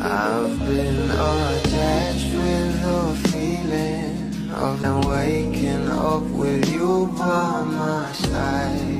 I've been attached with the feeling of waking up with you by my side.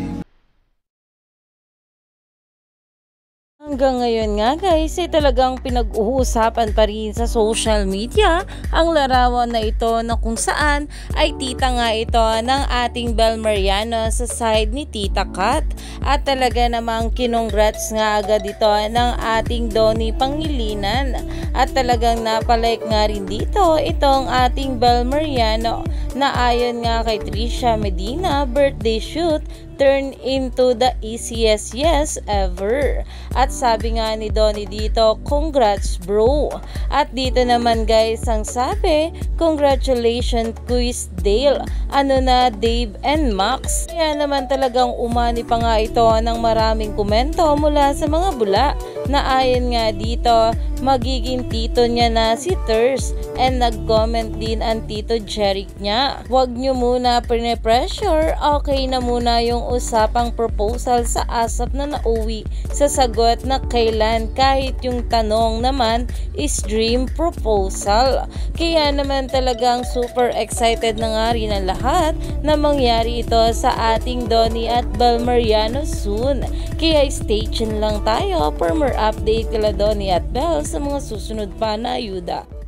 Hanggang ngayon nga guys ay talagang pinag-uusapan pa rin sa social media ang larawan na ito na kung saan ay tita nga ito ng ating Bel Mariano sa side ni Tita Kat. At talaga namang kinongrats nga agad ito ng ating Donnie Pangilinan. At talagang napalike nga rin dito itong ating Bel Mariano na ayon nga kay Trisha Medina, birthday shoot turn into the easiest yes ever. At sabi nga ni Donnie dito, congrats bro. At dito naman guys ang sabi, congratulations Quiz Dale. Ano na Dave and Max. Kaya naman talagang umani pa nga ito ng maraming komento mula sa mga bula na ayon nga dito magiging tito niya na si Thurs. And nag-comment din ang tito Jeric niya, wag nyo muna pine-pressure, okay na muna yung usapang proposal sa ASAP na nauwi sa sagot na kailan, kahit yung tanong naman is dream proposal. Kaya naman talagang super excited na nga rin ang lahat na mangyari ito sa ating Donnie at Bel Mariano soon. Kaya stay tuned lang tayo for more update kala Donnie at Bel sa mga susunod pa na ayuda.